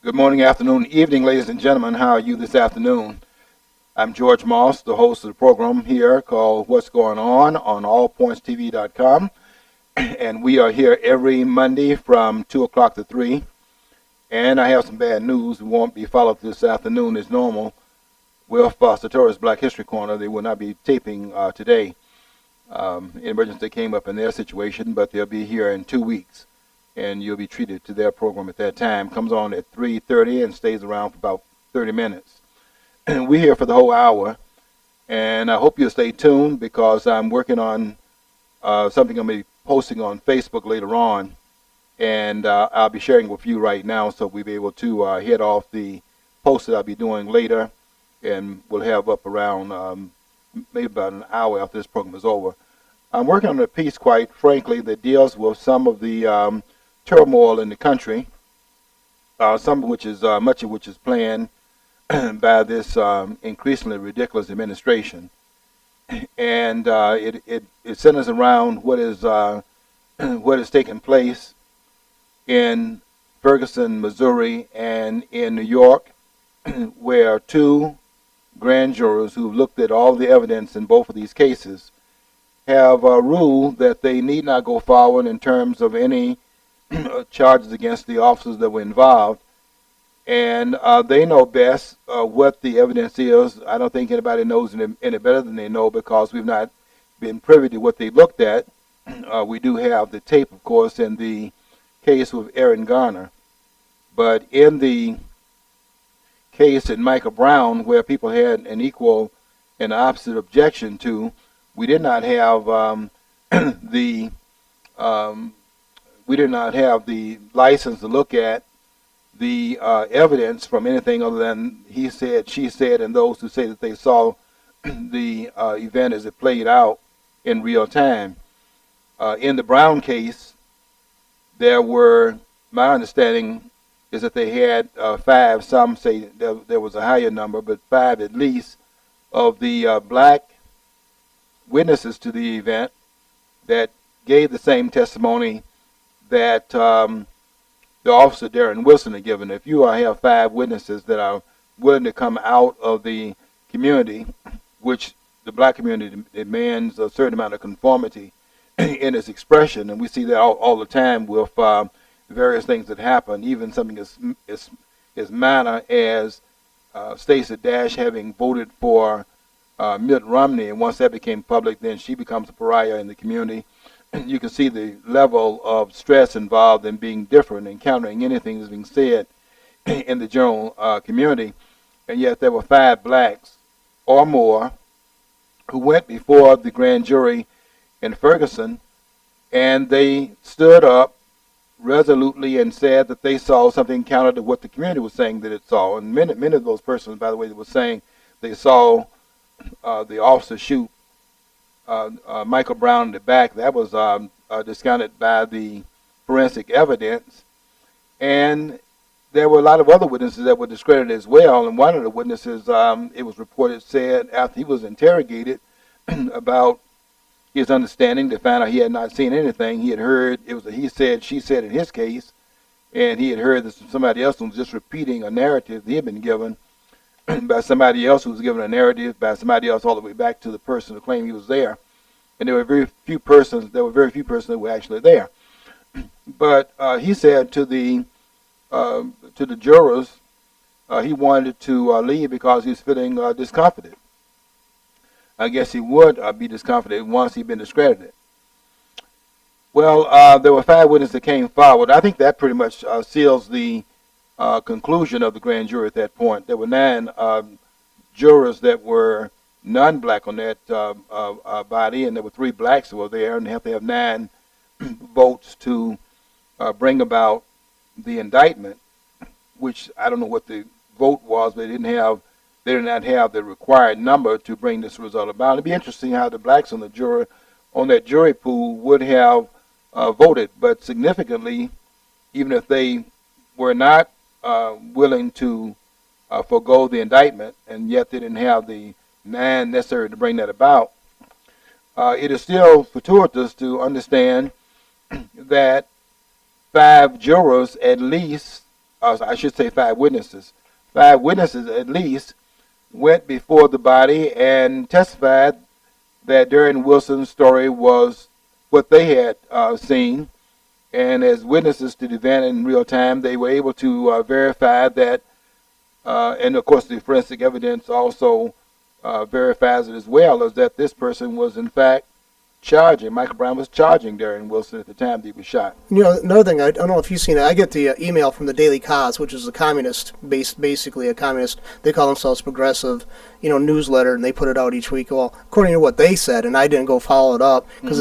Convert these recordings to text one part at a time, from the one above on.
Good morning, afternoon, evening, ladies and gentlemen. How are you this afternoon? I'm George Moss, the host of the program here called What's Going On AllPointsTV.com. And we are here every Monday from 2 o'clock to 3. And I have some bad news. We won't be followed this afternoon as normal with Sartorius Black History Corner. They will not be taping today. Emergency came up in their situation, but they'll be here in 2 weeks. And you'll be treated to their program at that time. Comes on at 3:30 and stays around for about 30 minutes. And we're here for the whole hour, and I hope you'll stay tuned because I'm working on something I'm going to be posting on Facebook later on, and I'll be sharing with you right now, so we'll be able to head off the post that I'll be doing later, and we'll have up around maybe about an hour after this program is over. I'm working on a piece, quite frankly, that deals with some of the turmoil in the country, some of which is much of which is planned by this increasingly ridiculous administration, and it centers around what is taking place in Ferguson, Missouri, and in New York, where two grand jurors who looked at all the evidence in both of these cases have ruled that they need not go forward in terms of any charges against the officers that were involved, and they know best what the evidence is. I don't think anybody knows any better than they know because we've not been privy to what they looked at. We do have the tape, of course, in the case with Eric Garner, but in the case in Michael Brown, where people had an equal and opposite objection to, we did not have we did not have the license to look at the evidence from anything other than he said, she said, and those who say that they saw the event as it played out in real time. In the Brown case, there were, my understanding is that they had 5, some say there was a higher number, but 5 at least, of the black witnesses to the event that gave the same testimony that the officer Darren Wilson had given. If you have 5 witnesses that are willing to come out of the community, which the black community demands a certain amount of conformity in its expression, and we see that all the time with various things that happen, even something as minor as Stacey Dash having voted for Mitt Romney, and once that became public, then she becomes a pariah in the community. You can see the level of stress involved in being different, encountering anything that's being said in the general community. And yet there were 5 blacks or more who went before the grand jury in Ferguson, and they stood up resolutely and said that they saw something counter to what the community was saying that it saw. And many of those persons, by the way, that were saying they saw the officer shoot Michael Brown in the back, that was discounted by the forensic evidence. And there were a lot of other witnesses that were discredited as well. And one of the witnesses, it was reported, said after he was interrogated about his understanding, to find out he had not seen anything. He had heard, it was a he said, she said in his case, and he had heard that somebody else was just repeating a narrative he had been given by somebody else who was given a narrative by somebody else all the way back to the person who claimed he was there. And there were very few persons that were actually there. But he said to the jurors he wanted to leave because he was feeling discomforted. I guess he would be discomforted once he'd been discredited. Well, there were 5 witnesses that came forward. I think that pretty much seals the conclusion of the grand jury at that point. There were 9 jurors that were non-black on that body, and there were 3 blacks that were there, and they have to have 9 votes to bring about the indictment, which I don't know what the vote was, but they did not have the required number to bring this result about. It'd be interesting how the blacks on that jury pool would have voted, but significantly, even if they were not willing to forego the indictment, and yet they didn't have the 9 necessary to bring that about, it is still fortuitous to understand that 5 jurors at least I should say 5 witnesses. 5 witnesses at least went before the body and testified that Darren Wilson's story was what they had seen. And as witnesses to the event in real time, they were able to verify that, and of course the forensic evidence also verifies it as well, is that this person was in fact Michael Brown was charging Darren Wilson at the time that he was shot. You know, another thing, I don't know if you've seen it, I get the email from the Daily Cause, which is a communist, basically a communist, they call themselves progressive, newsletter, and they put it out each week. Well, according to what they said, and I didn't go follow it up, because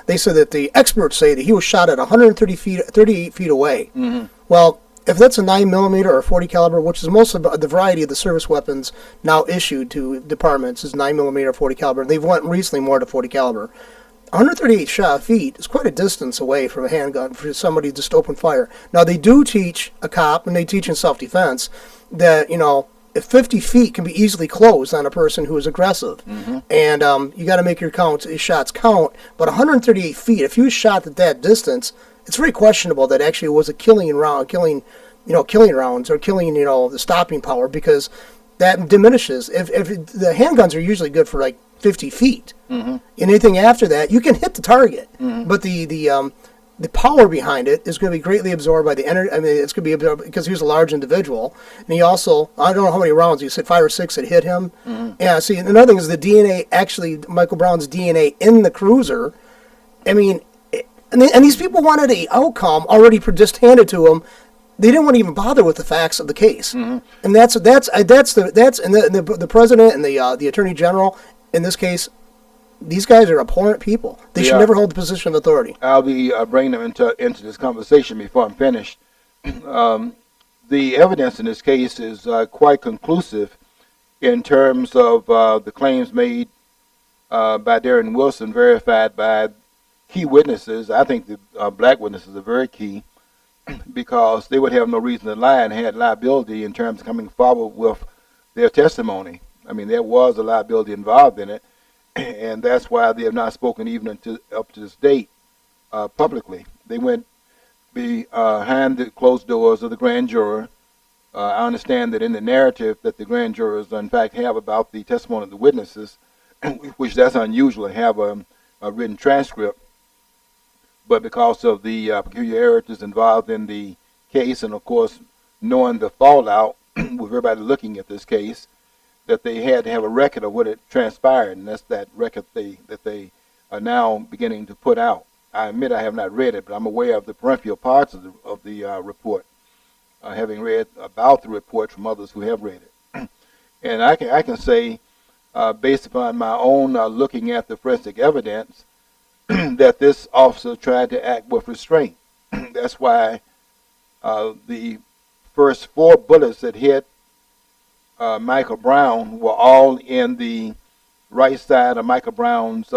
they said that the experts say that he was shot at 38 feet away. Mm-hmm. Well, if that's a 9mm or a 40 caliber, which is most of the variety of the service weapons now issued to departments is 9mm or 40 caliber, and they've went recently more to 40 caliber. 138 feet is quite a distance away from a handgun for somebody to just open fire. Now, they do teach a cop, and they teach in self-defense, that, if 50 feet can be easily closed on a person who is aggressive. Mm-hmm. And you got to make your shots count. But 138 feet, if you was shot at that distance, it's very questionable that actually it was a killing rounds or killing, the stopping power, because that diminishes. If the handguns are usually good for like 50 feet. Mm-hmm. Anything after that, you can hit the target, mm-hmm. but the power behind it is going to be greatly absorbed by the energy. I mean, it's going to be absorbed because he was a large individual, and he also, I don't know how many rounds, you said 5 or 6 that hit him. Mm-hmm. Yeah, see, another thing is the DNA, actually, Michael Brown's DNA in the cruiser. I mean, and these people wanted an outcome already just handed to them. They didn't want to even bother with the facts of the case, mm-hmm. and the president and the attorney general in this case. These guys are abhorrent people. They should never hold the position of authority. I'll be bringing them into this conversation before I'm finished. The evidence in this case is quite conclusive in terms of the claims made by Darren Wilson, verified by key witnesses. I think the black witnesses are very key because they would have no reason to lie and had liability in terms of coming forward with their testimony. I mean, there was a liability involved in it. And that's why they have not spoken even up to this date publicly. They went behind the closed doors of the grand juror. I understand that in the narrative that the grand jurors, in fact, have about the testimony of the witnesses, which that's unusual to have a written transcript, but because of the peculiarities involved in the case, and of course knowing the fallout with everybody looking at this case, that they had to have a record of what had transpired, and that's that record that they are now beginning to put out. I admit I have not read it, but I'm aware of the peripheral parts of the report, having read about the report from others who have read it. And I can say, based upon my own looking at the forensic evidence, that this officer tried to act with restraint. That's why the first 4 bullets that hit Michael Brown were all in the right side of Michael Brown's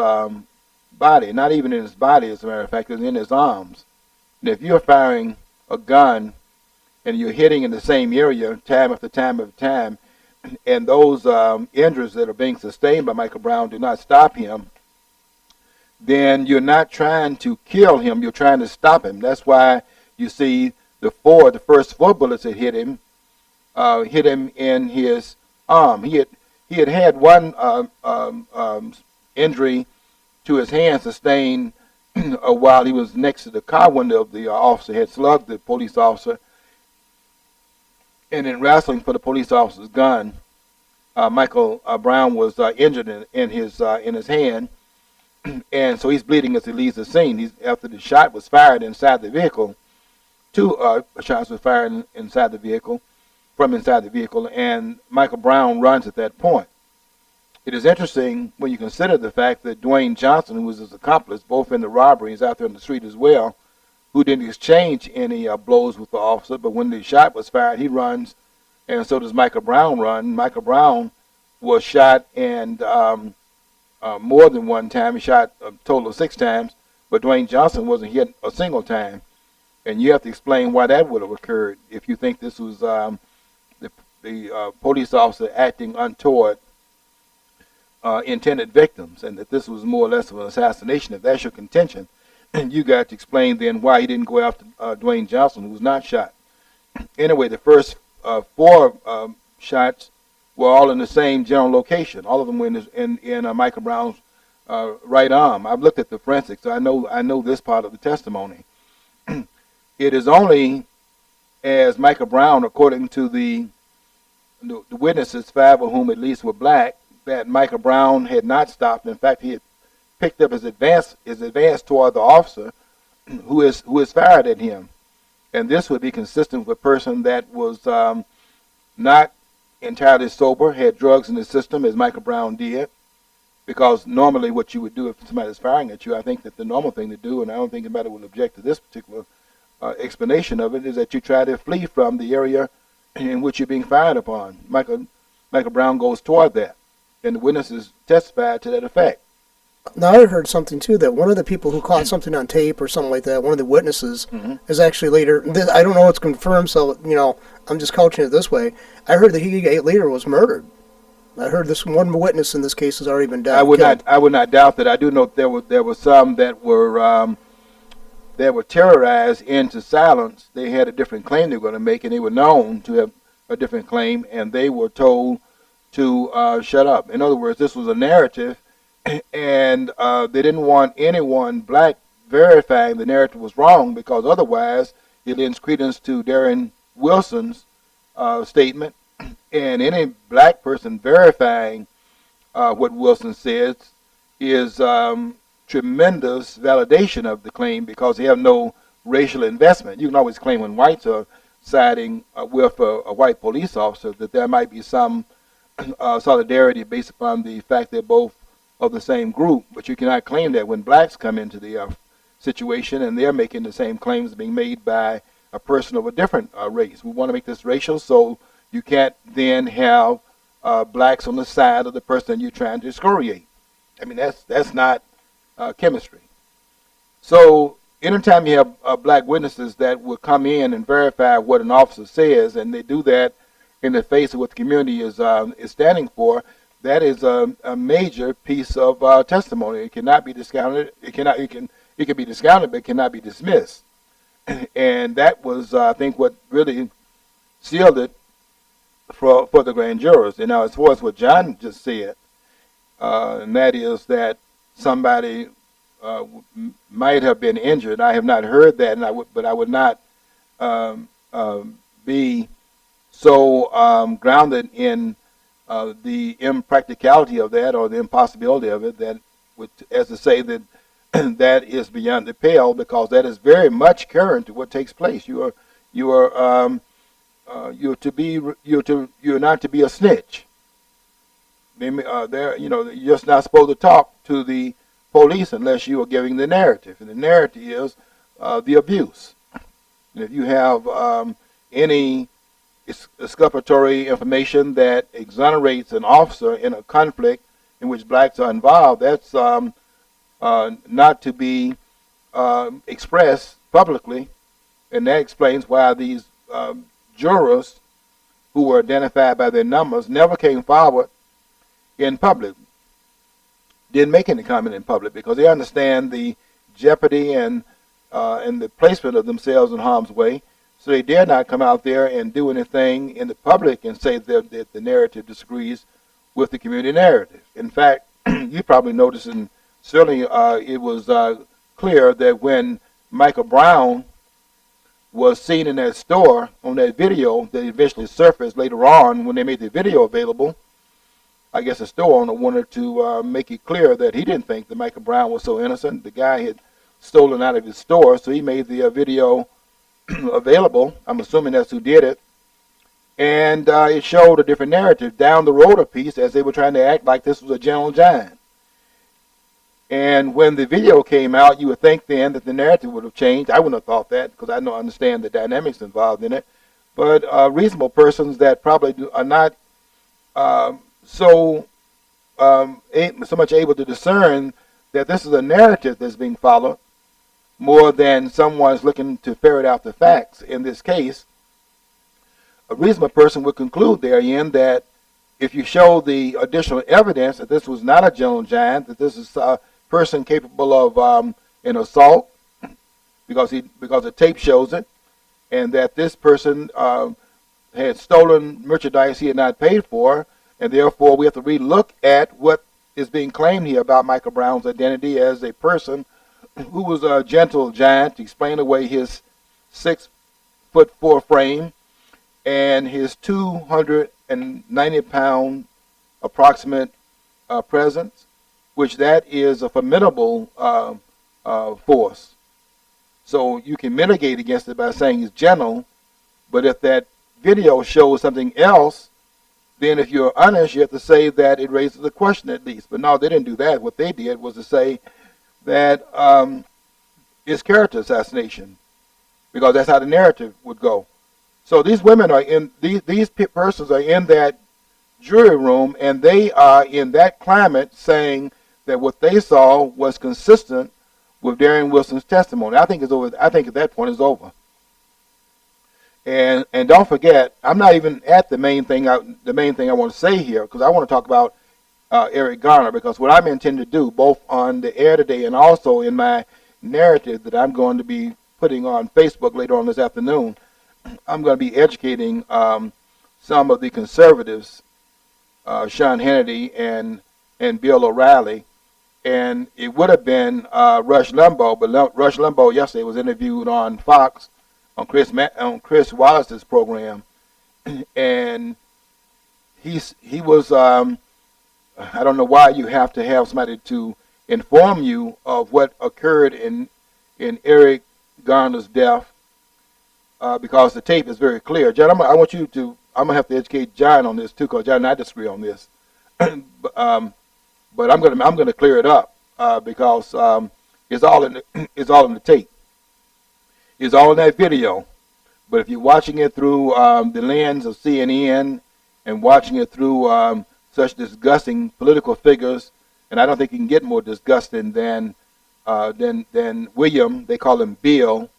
body, not even in his body, as a matter of fact, it was in his arms. And if you're firing a gun and you're hitting in the same area time after time after time, and those injuries that are being sustained by Michael Brown do not stop him, then you're not trying to kill him, you're trying to stop him. That's why you see the first 4 bullets that hit him in his arm. He had one injury to his hand sustained while he was next to the car window of the officer, had slugged the police officer, and in wrestling for the police officer's gun, Michael Brown was injured in his hand, and so he's bleeding as he leaves the scene. After the shot was fired inside the vehicle, 2 shots were fired inside the vehicle. From inside the vehicle, and Michael Brown runs at that point. It is interesting when you consider the fact that Dwayne Johnson, who was his accomplice, both in the robbery, is out there in the street as well, who didn't exchange any blows with the officer, but when the shot was fired, he runs, and so does Michael Brown run. Michael Brown was shot and more than one time. He shot a total of 6 times, but Dwayne Johnson wasn't hit a single time. And you have to explain why that would have occurred if you think this was the police officer acting untoward intended victims, and that this was more or less of an assassination. If that's your contention, you got to explain then why he didn't go after Dwayne Johnson, who was not shot. Anyway, the first four shots were all in the same general location. All of them were in Michael Brown's right arm. I've looked at the forensics, so I know this part of the testimony. It is only as Michael Brown, according to the witnesses, 5 of whom at least were black, that Michael Brown had not stopped. In fact, he had picked up his advance toward the officer who is fired at him. And this would be consistent with a person that was not entirely sober, had drugs in the system, as Michael Brown did. Because normally what you would do if somebody's firing at you, I think that the normal thing to do, and I don't think anybody will object to this particular explanation of it, is that you try to flee from the area in which you're being fired upon. Michael Brown goes toward that, and the witnesses testified to that effect. Now, I heard something, too, that one of the people who caught something on tape or something like that, one of the witnesses, is actually later, I don't know what's confirmed, so, I'm just couching it this way. I heard that he later was murdered. I heard this one witness in this case has already been dead. I would not doubt that. I do know there were some that were terrorized into silence. They had a different claim they were going to make, and they were known to have a different claim, and they were told to shut up. In other words, this was a narrative, and they didn't want anyone black verifying the narrative was wrong, because otherwise it lends credence to Darren Wilson's statement, and any black person verifying what Wilson says is tremendous validation of the claim, because they have no racial investment. You can always claim when whites are siding with a white police officer that there might be some solidarity based upon the fact they're both of the same group, but you cannot claim that when blacks come into the situation and they're making the same claims being made by a person of a different race. We want to make this racial, so you can't then have blacks on the side of the person you're trying to excoriate. I mean, that's not chemistry. So anytime you have black witnesses that will come in and verify what an officer says, and they do that in the face of what the community is standing for, that is a major piece of testimony. It cannot be discounted. It can be discounted, but it cannot be dismissed. And that was, I think, what really sealed it for the grand jurors. And now, as far as what John just said, and that is that somebody might have been injured. I have not heard that, but I would not be so grounded in the impracticality of that, or the impossibility of it, that as to say that that is beyond the pale, because that is very much current to what takes place. You're not to be a snitch. You're just not supposed to talk to the police unless you are giving the narrative, and the narrative is the abuse. And if you have any exculpatory information that exonerates an officer in a conflict in which blacks are involved, that's not to be expressed publicly, and that explains why these jurors who were identified by their numbers never came forward in public, didn't make any comment in public, because they understand the jeopardy and the placement of themselves in harm's way. So they dare not come out there and do anything in the public and say that the narrative disagrees with the community narrative. In fact, you probably noticed, and certainly it was clear that when Michael Brown was seen in that store on that video that eventually surfaced later on when they made the video available, I guess the store owner wanted to make it clear that he didn't think that Michael Brown was so innocent. The guy had stolen out of his store, so he made the video available. I'm assuming that's who did it. And it showed a different narrative down the road a piece, as they were trying to act like this was a gentle giant. And when the video came out, you would think then that the narrative would have changed. I wouldn't have thought that, because I don't understand the dynamics involved in it. But reasonable persons that probably are not so much able to discern that this is a narrative that's being followed more than someone's looking to ferret out the facts. In this case, a reasonable person would conclude therein that if you show the additional evidence that this was not a gentle giant, that this is a person capable of an assault, because the tape shows it, and that this person had stolen merchandise he had not paid for, and therefore we have to relook at what is being claimed here about Michael Brown's identity as a person who was a gentle giant, to explain away his 6'4" frame and his 290-pound approximate presence, which that is a formidable force. So you can mitigate against it by saying he's gentle, but if that video shows something else, then if you're honest, you have to say that it raises a question at least. But no, they didn't do that. What they did was to say that it's character assassination, because that's how the narrative would go. So these women are in, these persons are in that jury room, and they are in that climate saying that what they saw was consistent with Darren Wilson's testimony. I think it's over. I think at that point it's over. And don't forget, I'm not even at the main thing. The main thing I want to say here, because I want to talk about Eric Garner, because what I'm intending to do, both on the air today and also in my narrative that I'm going to be putting on Facebook later on this afternoon, I'm going to be educating some of the conservatives, Sean Hannity and Bill O'Reilly. And it would have been Rush Limbaugh, but Rush Limbaugh yesterday was interviewed on Fox on Chris Wallace's program, and he was I don't know why you have to have somebody to inform you of what occurred in Eric Garner's death, because the tape is very clear. John, I'm gonna have to educate John on this too, because John and I disagree on this. But I'm gonna clear it up because it's all in the tape. It's all in that video. But if you're watching it through the lens of CNN and watching it through such disgusting political figures, and I don't think you can get more disgusting than William. They call him Bill.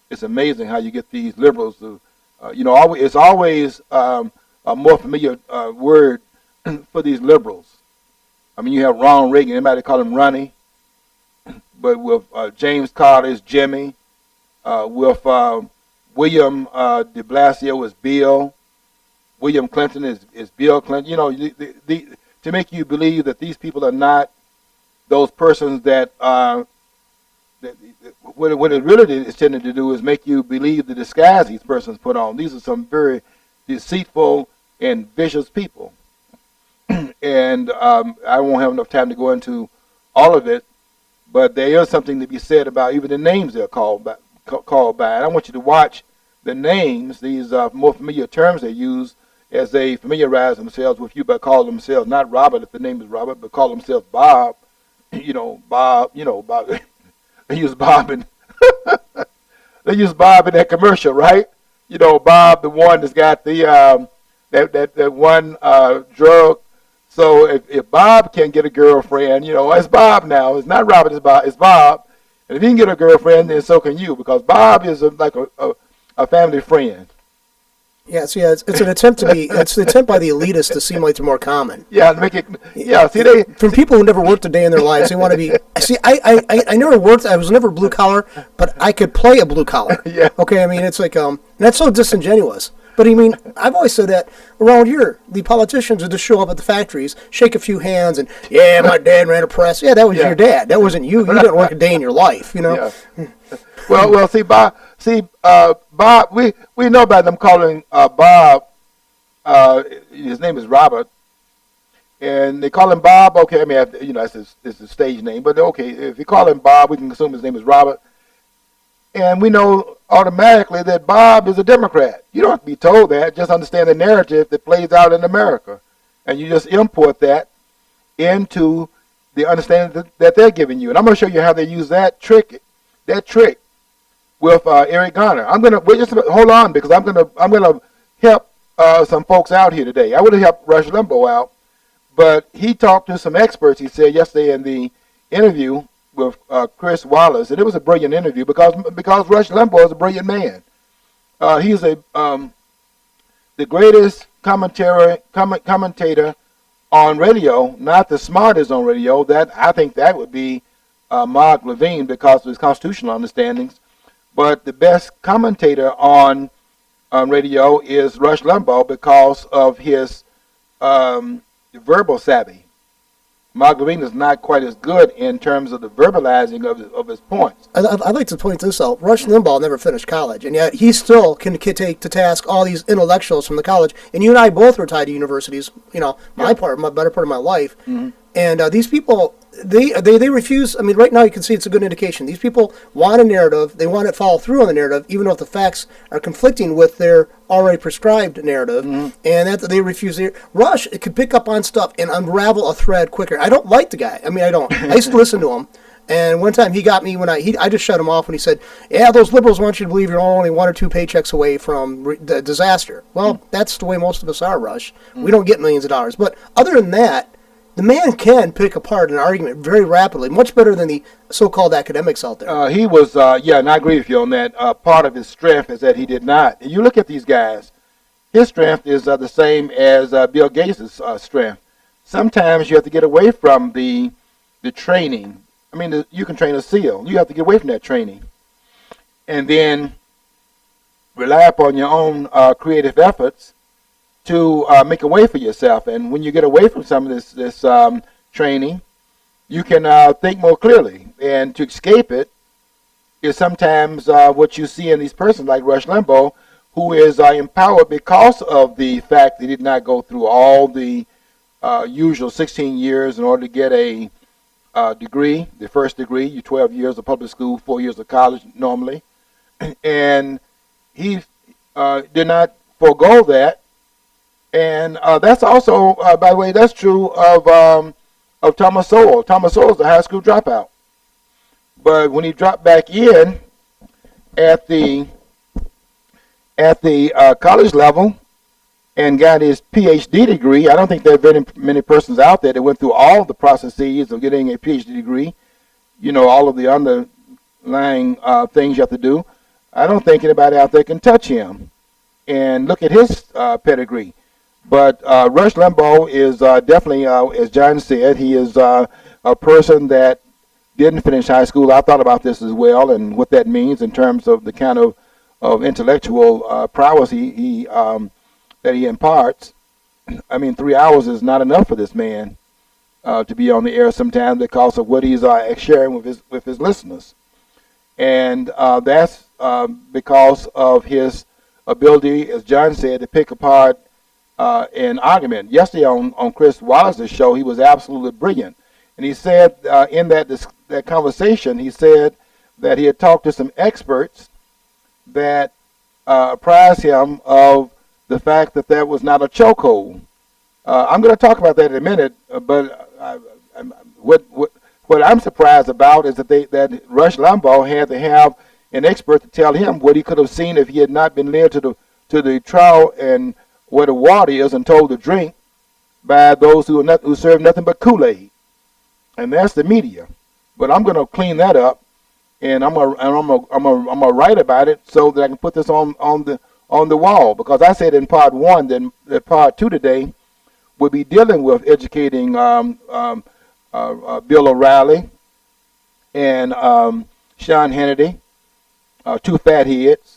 It's amazing how you get these liberals to, it's always a more familiar word for these liberals. I mean, you have Ronald Reagan. Everybody call him Ronnie. But with James Carter is Jimmy. With William de Blasio is Bill. William Clinton is Bill Clinton. You know, to make you believe that these people are not those persons that what it really is tending to do is make you believe the disguise these persons put on. These are some very deceitful and vicious people. And I won't have enough time to go into all of it, but there is something to be said about even the names they're called by. And I want you to watch the names, these more familiar terms they use as they familiarize themselves with you by calling themselves not Robert if the name is Robert, but call themselves Bob. Bob. Bob. They use Bob in they use Bob in that commercial, right? Bob, the one that's got the that one drug. So if Bob can get a girlfriend, it's Bob now. It's not Robert, it's Bob. And if he can get a girlfriend, then so can you, because Bob is like a family friend. Yes, yeah, it's an attempt to be. It's an attempt by the elitists to seem like they're more common. Yeah, make it. Yeah, see, they from people who never worked a day in their lives, they want to be. See, I never worked. I was never blue collar, but I could play a blue collar. Yeah. Okay, I mean, it's like that's so disingenuous. But I mean, I've always said that around here, the politicians would just show up at the factories, shake a few hands, and my dad ran a press. Yeah, that was your dad. That wasn't you. You didn't work a day in your life, Yeah. Well, see, Bob. Bob. We know about them calling Bob. His name is Robert, and they call him Bob. Okay, I mean, it's his stage name, but okay, if you call him Bob, we can assume his name is Robert. And we know automatically that Bob is a Democrat. You don't have to be told that. Just understand the narrative that plays out in America. And you just import that into the understanding that they're giving you. And I'm going to show you how they use that trick with Eric Garner. Hold on, because I'm gonna help some folks out here today. I would have helped Rush Limbaugh out, but he talked to some experts, he said yesterday in the interview with Chris Wallace, and it was a brilliant interview because Rush Limbaugh is a brilliant man. He's the greatest commentator on radio, not the smartest on radio. I think that would be Mark Levine because of his constitutional understandings. But the best commentator on radio is Rush Limbaugh because of his verbal savvy. Margarine is not quite as good in terms of the verbalizing of his points. I'd like to point this out. Rush Limbaugh never finished college, and yet he still can take to task all these intellectuals from the college. And you and I both were tied to universities. You know, my better part of my life. Mm-hmm. And these people, they refuse. I mean, right now you can see it's a good indication. These people want a narrative. They want to follow through on the narrative, even though if the facts are conflicting with their already prescribed narrative, and that they refuse. Rush, it could pick up on stuff and unravel a thread quicker. I don't like the guy. I mean, I don't. I used to listen to him. And one time he got me when I just shut him off when he said, "Yeah, those liberals want you to believe you're only 1 or 2 paychecks away from the disaster." Well, that's the way most of us are, Rush. We don't get millions of dollars. But other than that, the man can pick apart an argument very rapidly, much better than the so-called academics out there. He was, and I agree with you on that. Part of his strength is that he did not. You look at these guys, his strength is the same as Bill Gates' strength. Sometimes you have to get away from the training. I mean, you can train a SEAL. You have to get away from that training. And then rely upon your own creative efforts to make a way for yourself. And when you get away from some of this training, you can think more clearly. And to escape it is sometimes what you see in these persons like Rush Limbaugh, who is empowered because of the fact that he did not go through all the usual 16 years in order to get a degree, the first degree. You 12 years of public school, 4 years of college normally. And he did not forego that. And that's also, by the way, that's true of Thomas Sowell. Thomas Sowell is a high school dropout. But when he dropped back in at the college level and got his PhD degree, I don't think there are very many persons out there that went through all the processes of getting a PhD degree, you know, all of the underlying things you have to do. I don't think anybody out there can touch him. And look at his pedigree. But Rush Limbaugh is definitely, as John said, he is a person that didn't finish high school. I thought about this as well and what that means in terms of the kind of intellectual prowess that he imparts. I mean, 3 hours is not enough for this man to be on the air sometimes because of what he's sharing with his listeners. And that's because of his ability, as John said, to pick apart an argument. Yesterday on Chris Wallace's show, he was absolutely brilliant. And he said in that conversation, he said that he had talked to some experts that apprised him of the fact that that was not a chokehold. I'm going to talk about that in a minute, but what I'm surprised about is that Rush Limbaugh had to have an expert to tell him what he could have seen if he had not been led to the trial and where the water is and told to drink by those who serve nothing but Kool-Aid, and that's the media. But I'm going to clean that up, and I'm gonna write about it so that I can put this on the wall, because I said in part 1 that part 2 today will be dealing with educating Bill O'Reilly and Sean Hannity, 2 fatheads,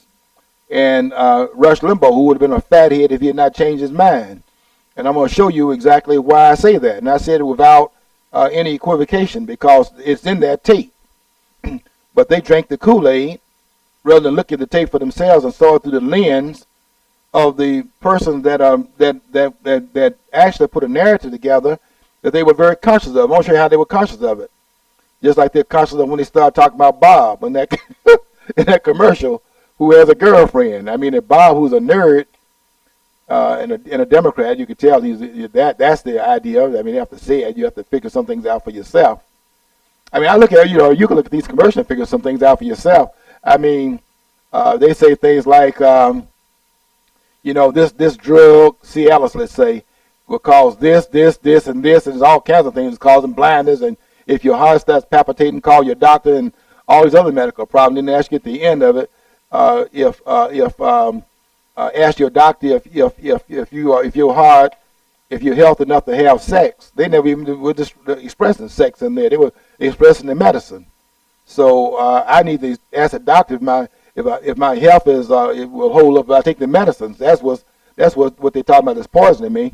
and Rush Limbaugh, who would have been a fathead if he had not changed his mind. And I'm going to show you exactly why I say that. And I said it without any equivocation because it's in that tape. But they drank the Kool-Aid rather than look at the tape for themselves and saw it through the lens of the person that actually put a narrative together that they were very conscious of. I'm going to show you how they were conscious of it. Just like they're conscious of when they start talking about Bob in that commercial, who has a girlfriend. I mean, if Bob, who's a nerd and a Democrat, you can tell that's the idea. I mean, you have to say it. You have to figure some things out for yourself. I mean, I look at, you can look at these commercials and figure some things out for yourself. I mean, they say things like, this drug, Cialis, let's say, will cause this, and this, and there's all kinds of things causing blindness. And if your heart starts palpitating, call your doctor, and all these other medical problems. Then they ask you at the end of it, ask your doctor if you're healthy enough to have sex. They never even were just expressing sex in there. They were expressing the medicine. So I need to ask a doctor if my health is it will hold up. If I take the medicines. That's what they talk about is poisoning me.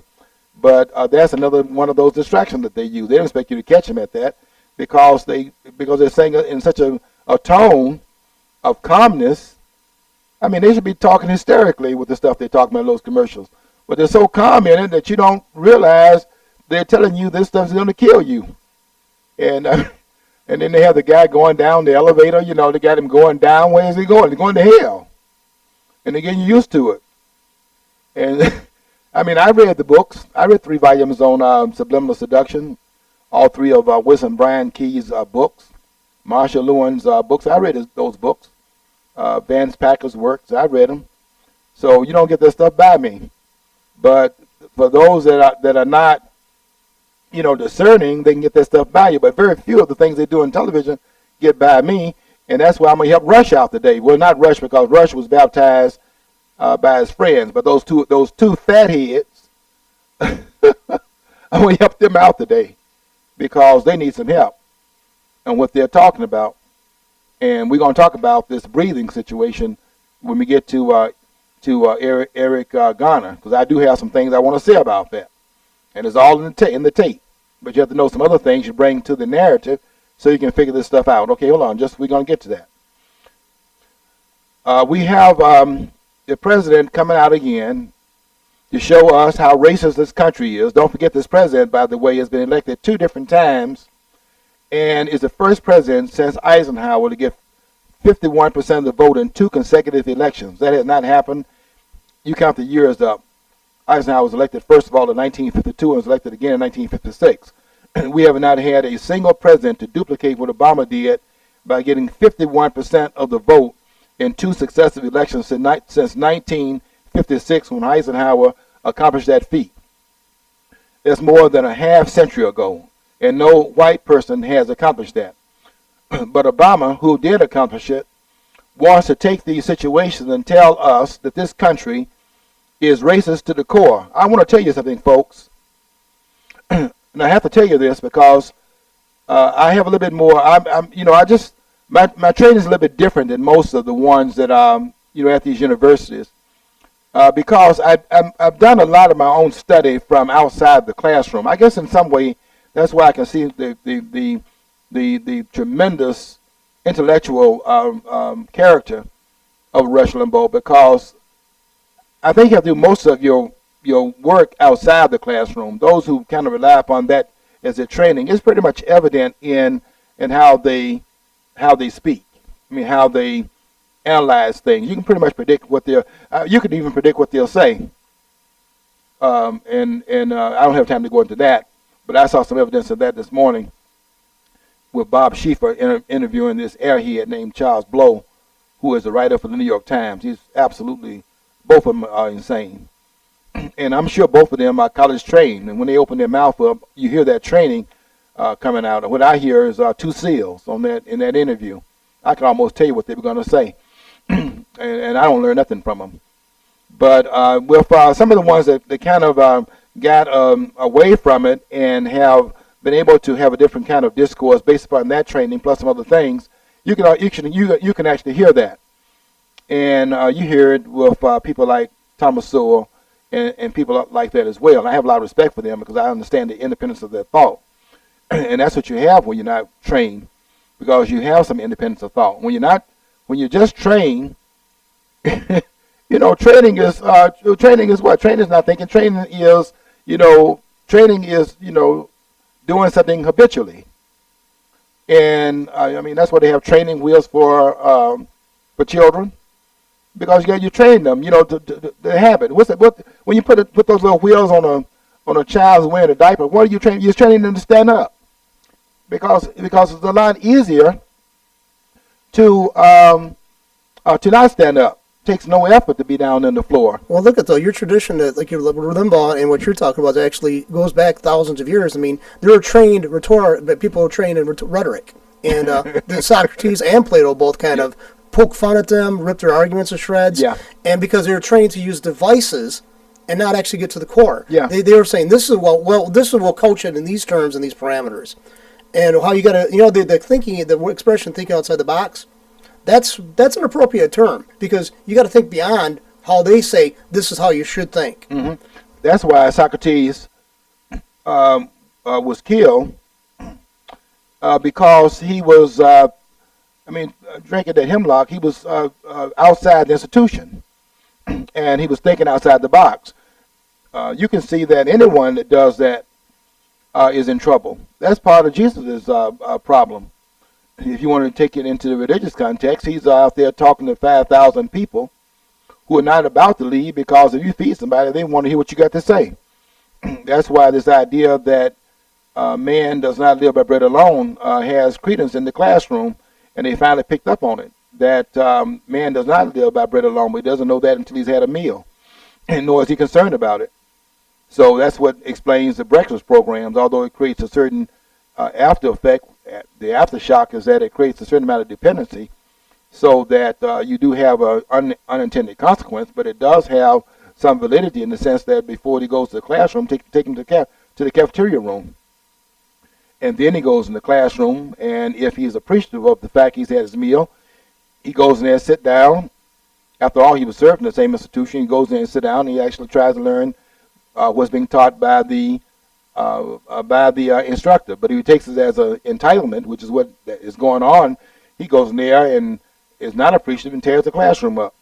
But that's another one of those distractions that they use. They don't expect you to catch them at that because they're saying it in such a tone of calmness. I mean, they should be talking hysterically with the stuff they talk about in those commercials. But they're so calm in it that you don't realize they're telling you this stuff's going to kill you. And and then they have the guy going down the elevator. You know, they got him going down. Where is he going? He's going to hell. And they're getting used to it. And I mean, I read the books. I read 3 volumes on subliminal seduction, all 3 of Wilson Bryan Key's books, Marshall Lewin's books. I read those books. Vance Packer's works. I read them. So you don't get that stuff by me. But for those that are not, discerning, they can get that stuff by you. But very few of the things they do on television get by me, and that's why I'm gonna help Rush out today. Well, not Rush because Rush was baptized by his friends, but those two fatheads, I'm gonna help them out today because they need some help on what they're talking about. And we're gonna talk about this breathing situation when we get to Eric Garner, because I do have some things I want to say about that, and it's all in the tape. But you have to know some other things you bring to the narrative so you can figure this stuff out. Okay, hold on. We're going to get to that. We have the president coming out again to show us how racist this country is. Don't forget this president, by the way, has been elected 2 different times and is the first president since Eisenhower to get 51% of the vote in 2 consecutive elections. That has not happened. You count the years up. Eisenhower was elected, first of all, in 1952 and was elected again in 1956. We have not had a single president to duplicate what Obama did by getting 51% of the vote in 2 successive elections since 1956 when Eisenhower accomplished that feat. That's more than a half century ago, and no white person has accomplished that. But Obama, who did accomplish it, wants to take these situations and tell us that this country is racist to the core. I want to tell you something, folks. And I have to tell you this because I have a little bit more. My training is a little bit different than most of the ones that at these universities because I've done a lot of my own study from outside the classroom. I guess in some way that's why I can see the tremendous intellectual character of Rush Limbaugh, because I think you have to do most of your work outside the classroom. Those who kind of rely upon that as their training, is pretty much evident in how they speak. I mean, how they analyze things. You can pretty much predict what you can even predict what they'll say. I don't have time to go into that, but I saw some evidence of that this morning with Bob Schieffer interviewing this airhead named Charles Blow, who is a writer for the New York Times. He's absolutely, both of them are insane. And I'm sure both of them are college trained. And when they open their mouth up, you hear that training coming out. And what I hear is 2 SEALs in that interview. I can almost tell you what they were going to say. and I don't learn nothing from them. But with some of the ones that kind of got away from it and have been able to have a different kind of discourse based upon that training plus some other things, you can actually hear that. And you hear it with people like Thomas Sowell and people like that as well. And I have a lot of respect for them because I understand the independence of their thought. And that's what you have when you're not trained, because you have some independence of thought. When you're just trained, training is what? Training is not thinking. Training is doing something habitually. And that's why they have training wheels for children, because you train them, to habit. When you put those little wheels on a child who's wearing a diaper, what are you training? You're training them to stand up, because it's a lot easier to not stand up. It takes no effort to be down on the floor. Well, look at your tradition that like your Limbaugh and what you're talking about actually goes back thousands of years. I mean, there are trained people are trained in rhetoric, and Socrates and Plato both kind of poke fun at them, rip their arguments to shreds, and because they're trained to use devices and not actually get to the core. Yeah. They were saying this is we'll coach it in these terms and these parameters, and how you got to the thinking, the expression thinking outside the box. That's an appropriate term because you got to think beyond how they say this is how you should think. That's why Socrates was killed because he was, drinking that hemlock. He was outside the institution, and he was thinking outside the box. You can see that anyone that does that is in trouble. That's part of Jesus' problem. If you want to take it into the religious context, he's out there talking to 5,000 people who are not about to leave because if you feed somebody, they want to hear what you got to say. That's why this idea that man does not live by bread alone has credence in the classroom, and they finally picked up on it, that man does not live by bread alone, but he doesn't know that until he's had a meal, and nor is he concerned about it. So that's what explains the breakfast programs, although it creates a certain after effect. The aftershock is that it creates a certain amount of dependency so that you do have an unintended consequence, but it does have some validity in the sense that before he goes to the classroom, take him to the cafeteria room. And then he goes in the classroom, and if he's appreciative of the fact he's had his meal, he goes in there and sit down. After all, he was served in the same institution. He goes in and sit down, and he actually tries to learn what's being taught by the instructor. But if he takes it as an entitlement, which is what is going on, he goes in there and is not appreciative and tears the classroom up.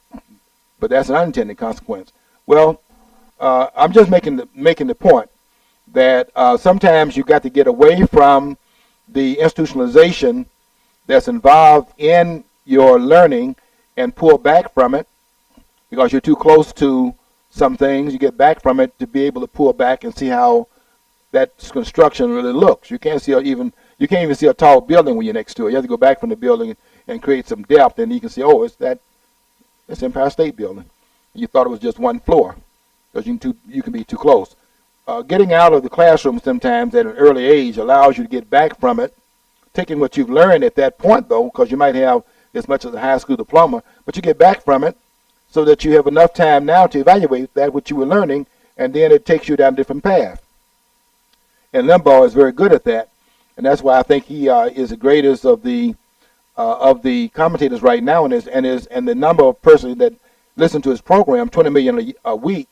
But that's an unintended consequence. Well, I'm just making the point that sometimes you got to get away from the institutionalization that's involved in your learning and pull back from it because you're too close to some things. You get back from it to be able to pull back and see how that construction really looks. You can't even see a tall building when you're next to it. You have to go back from the building and create some depth, and you can see, oh, it's Empire State Building. You thought it was just one floor because you can be too close. Getting out of the classroom sometimes at an early age allows you to get back from it, taking what you've learned at that point, though, because you might have as much as a high school diploma, but you get back from it so that you have enough time now to evaluate that what you were learning, and then it takes you down a different path. And Limbaugh is very good at that, and that's why I think he is the greatest of the commentators right now, and the number of persons that listen to his program, 20 million a week,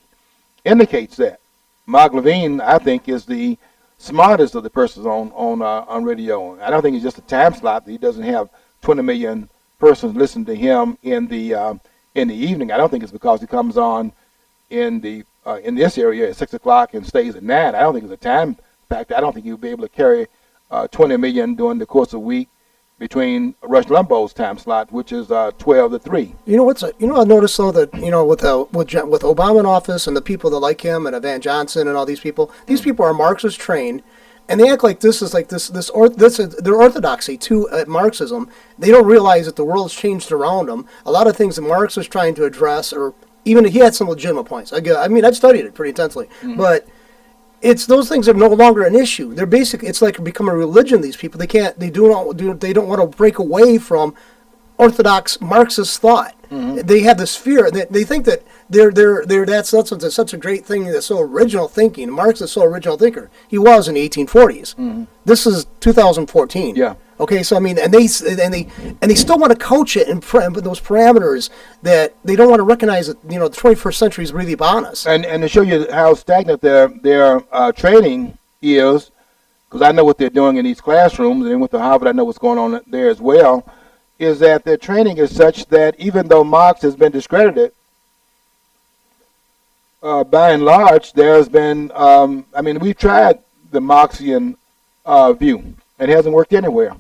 indicates that. Mark Levine, I think, is the smartest of the persons on radio. I don't think it's just a time slot that he doesn't have 20 million persons listen to him in the evening. I don't think it's because he comes on in this area at 6 o'clock and stays at 9. I don't think it's a time factor. I don't think he'll be able to carry 20 million during the course of a week between Rush Limbaugh's time slot, which is 12 to 3. I noticed though that with Obama in office and the people that like him and Van Johnson and all these people are Marxist trained, and they act like this is like their orthodoxy to Marxism. They don't realize that the world's changed around them. A lot of things that Marx was trying to address, or even he had some legitimate points. I've studied it pretty intensely, but it's those things are no longer an issue. They're basically, it's like become a religion. These people, they don't want to break away from orthodox Marxist thought. They have this fear. They think that that's such a great thing. That's so original thinking. Marx is so original thinker. He was in the 1840s. This is 2014. Yeah. Okay, so and they still want to coach it in those parameters that they don't want to recognize that the 21st century is really upon us. And to show you how stagnant their training is, because I know what they're doing in these classrooms, and with the Harvard I know what's going on there as well, is that their training is such that even though Marx has been discredited, by and large, there's been, we've tried the Marxian view, and it hasn't worked anywhere.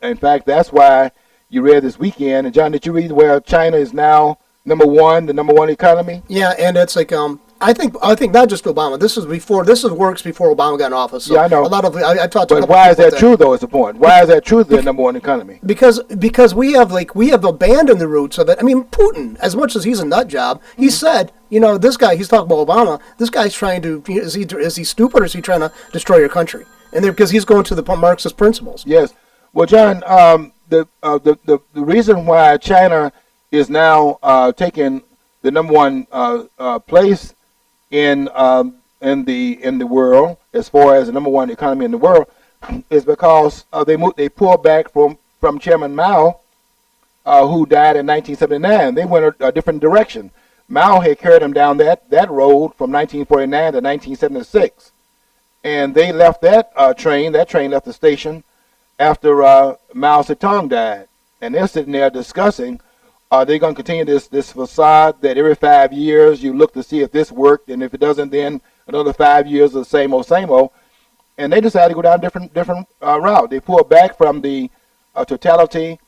In fact, that's why you read this weekend, and John, did you read where China is now the number one economy? Yeah, and it's like I think not just Obama. This works before Obama got in office. So yeah, I know. A lot of I talked to. But why is that true, though? Is the point? Why is that true? The number one economy? Because we have abandoned the roots of it. Putin, as much as he's a nut job, he said, this guy. He's talking about Obama. This guy's trying to. Is he stupid or is he trying to destroy your country? And because he's going to the Marxist principles. Yes. Well, John, the reason why China is now taking the number one place in the world as far as the number one economy in the world is because they pulled back from Chairman Mao who died in 1979. They went a different direction. Mao had carried them down that road from 1949 to 1976. And they left that train left the station after Mao Zedong died. And they're sitting there discussing, are they going to continue this facade that every 5 years you look to see if this worked, and if it doesn't, then another 5 years of the same old, same old. And they decided to go down a different route. They pulled back from the totality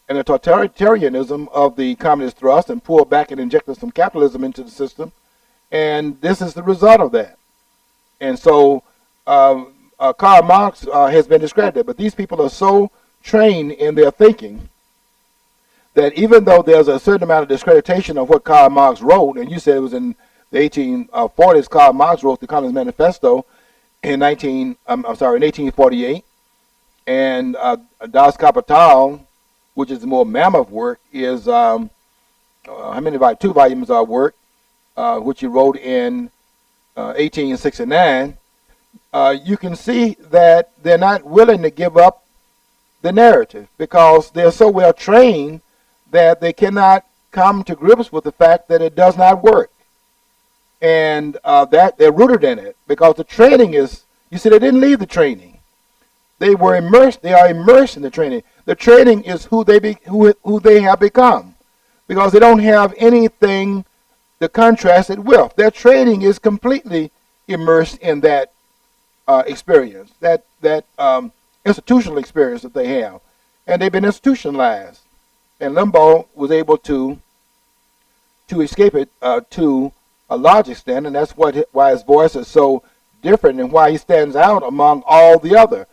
and the totalitarianism of the communist thrust and pulled back and injected some capitalism into the system. And this is the result of that. And so Karl Marx has been discredited, but these people are so trained in their thinking that even though there's a certain amount of discreditation of what Karl Marx wrote, and you said it was in the 1840s, Karl Marx wrote the Communist Manifesto in 1848, and Das Kapital, which is the more mammoth work, is two volumes of work, which he wrote in 1869. You can see that they're not willing to give up the narrative because they're so well trained that they cannot come to grips with the fact that it does not work. And that they're rooted in it because the training is, you see, they didn't leave the training. They are immersed in the training. The training is who they have become because they don't have anything to contrast it with. Their training is completely immersed in that experience, that institutional experience that they have. And they've been institutionalized. And Limbaugh was able to escape it to a large extent, and that's why his voice is so different and why he stands out among all the other.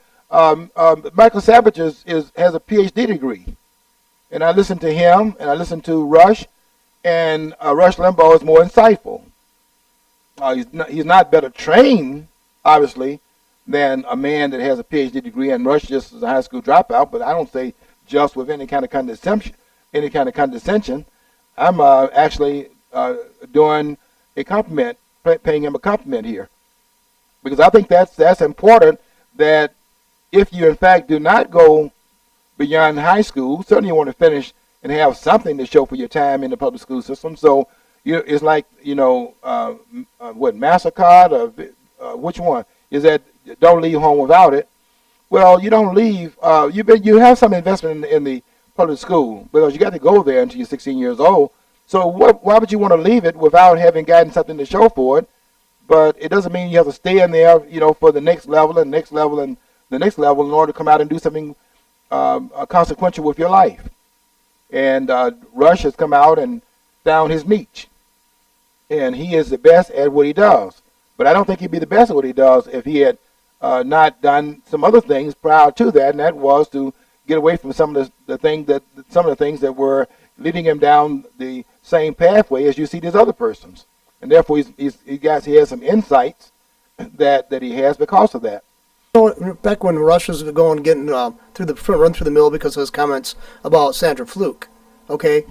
Michael Savage has a PhD degree, and I listen to him, and I listen to Rush, and Rush Limbaugh is more insightful. He's not better trained, obviously, than a man that has a PhD degree, and Rush just is a high school dropout, but I don't say just with any kind of condescension. I'm actually doing a compliment, paying him a compliment here, because I think that's important. That if you in fact do not go beyond high school, certainly you want to finish and have something to show for your time in the public school system. So it's like what MasterCard or which one is that? Don't leave home without it. Well, you don't leave. You have some investment in the public school because you got to go there until you're 16 years old. So why would you want to leave it without having gotten something to show for it? But it doesn't mean you have to stay in there, for the next level and next level and the next level in order to come out and do something consequential with your life. And Rush has come out and found his niche, and he is the best at what he does. But I don't think he'd be the best at what he does if he had not done some other things prior to that, and that was to get away from some of the things that were leading him down the same pathway as you see these other persons. And therefore, he has some insights that he has because of that. Back when Rush was getting run through the mill because of his comments about Sandra Fluke, okay,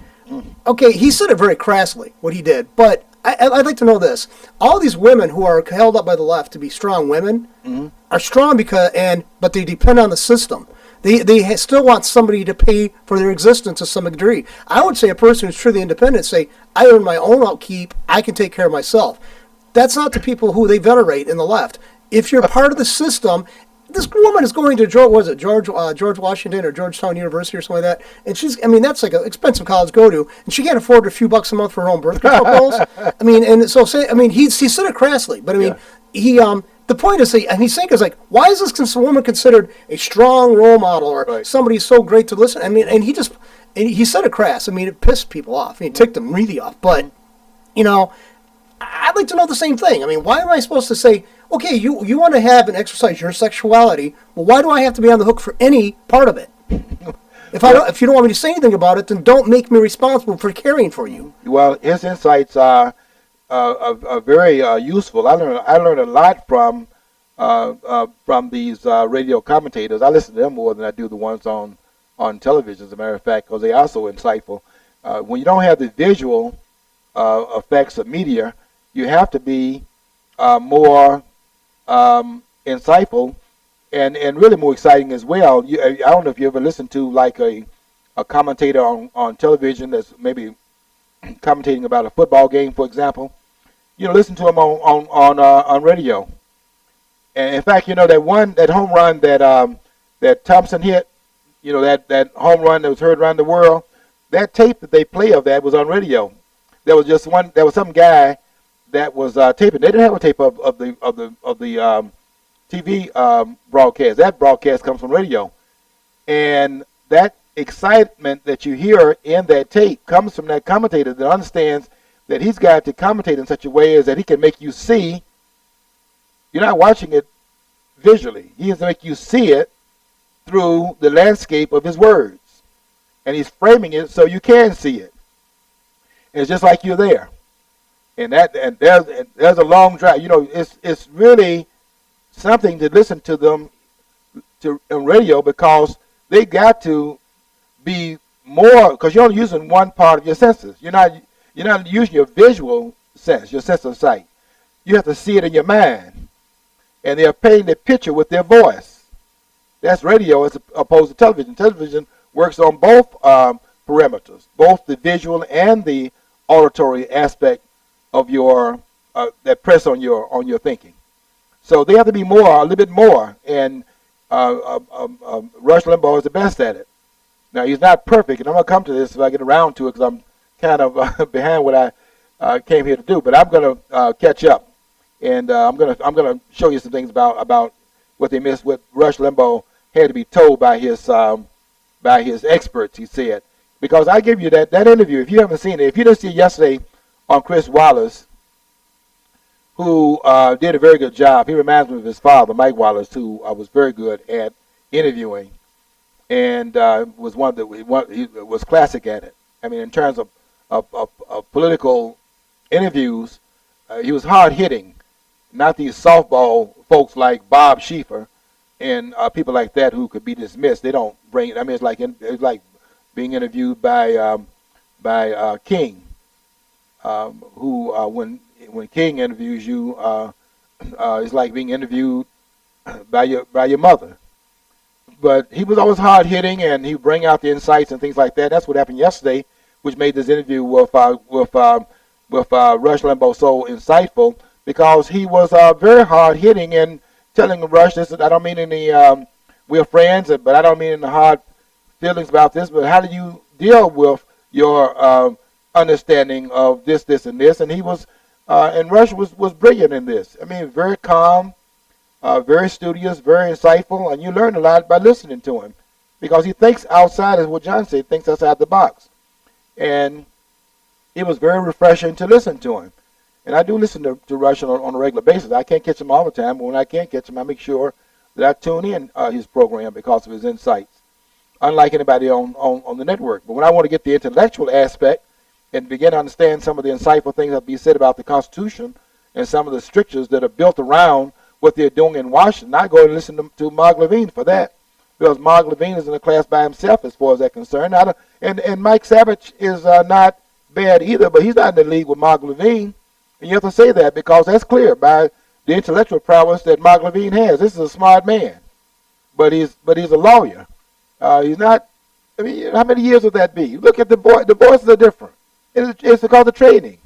he said it very crassly what he did, but I'd like to know this: all these women who are held up by the left to be strong women are strong but they depend on the system. They still want somebody to pay for their existence to some degree. I would say a person who's truly independent say, I earn my own upkeep, I can take care of myself. That's not the people who they venerate in the left. If you're part of the system, this woman is going to George Washington or Georgetown University or something like that, and that's like an expensive college to go to, and she can't afford a few bucks a month for her own birth control pills. He said it crassly, but the point is, he's saying is like, why is this woman considered a strong role model or somebody so great to listen? And he said it crass. It pissed people off. It ticked them really off. But I'd like to know the same thing. Why am I supposed to say, okay, you want to have and exercise your sexuality? Well, why do I have to be on the hook for any part of it? If you don't want me to say anything about it, then don't make me responsible for caring for you. Well, his insights are very useful. I learned a lot from these radio commentators. I listen to them more than I do the ones on television, as a matter of fact, because they are so insightful. When you don't have the visual effects of media, you have to be more insightful and really more exciting as well. I don't know if you ever listened to like a a commentator on television that's maybe commentating about a football game, for example, listen to him on radio. And in fact, that home run that Thompson hit, that home run that was heard around the world, that tape that they play of that was on radio. There was some guy that was taping. They didn't have a tape of the TV broadcast. That broadcast comes from radio, and that excitement that you hear in that tape comes from that commentator that understands that he's got to commentate in such a way as that he can make you see. You're not watching it visually. He has to make you see it through the landscape of his words, and he's framing it so you can see it. And it's just like you're there, and there's a long drive. It's really something to listen to them on radio, because they got to be more, because you're only using one part of your senses. You're not using your visual sense, your sense of sight. You have to see it in your mind, and they're painting the picture with their voice. That's radio as opposed to television. Television works on both parameters, both the visual and the auditory aspect of your that press on your thinking. So they have to be a little bit more, and Rush Limbaugh is the best at it. Now, he's not perfect, and I'm going to come to this if I get around to it, because I'm kind of behind what I came here to do. But I'm going to catch up, and I'm going to show you some things about what they missed, what Rush Limbaugh had to be told by his experts. He said, because I give you that interview. If you haven't seen it, if you didn't see it yesterday on Chris Wallace, who did a very good job. He reminds me of his father, Mike Wallace, who was very good at interviewing, and was he was classic at it. I mean, in terms of political interviews, he was hard hitting, not these softball folks like Bob Schieffer and people like that who could be dismissed. They don't bring it. I mean, it's like being interviewed by King, who when King interviews you, it's like being interviewed by your mother. But he was always hard hitting, and he would bring out the insights and things like that. That's what happened yesterday, which made this interview with Rush Limbaugh so insightful, because he was very hard hitting and telling Rush, "This I don't mean any we're friends, but I don't mean any hard feelings about this. But how do you deal with your understanding of this, and this?" And he was. And Rush was brilliant in this. I mean, very calm, very studious, very insightful, and you learn a lot by listening to him, because he thinks outside, as what John said, thinks outside the box. And it was very refreshing to listen to him. And I do listen to Rush on a regular basis. I can't catch him all the time, but when I can catch him, I make sure that I tune in his program because of his insights, unlike anybody on the network. But when I want to get the intellectual aspect, and begin to understand some of the insightful things that be said about the Constitution and some of the strictures that are built around what they're doing in Washington, I go and listen to Mark Levine for that, because Mark Levine is in a class by himself as far as that's concerned. And Mike Savage is not bad either, but he's not in the league with Mark Levine. And you have to say that, because that's clear by the intellectual prowess that Mark Levine has. This is a smart man, but he's a lawyer. He's not. I mean, how many years would that be? Look at the boy. The boys are different. It's because of training.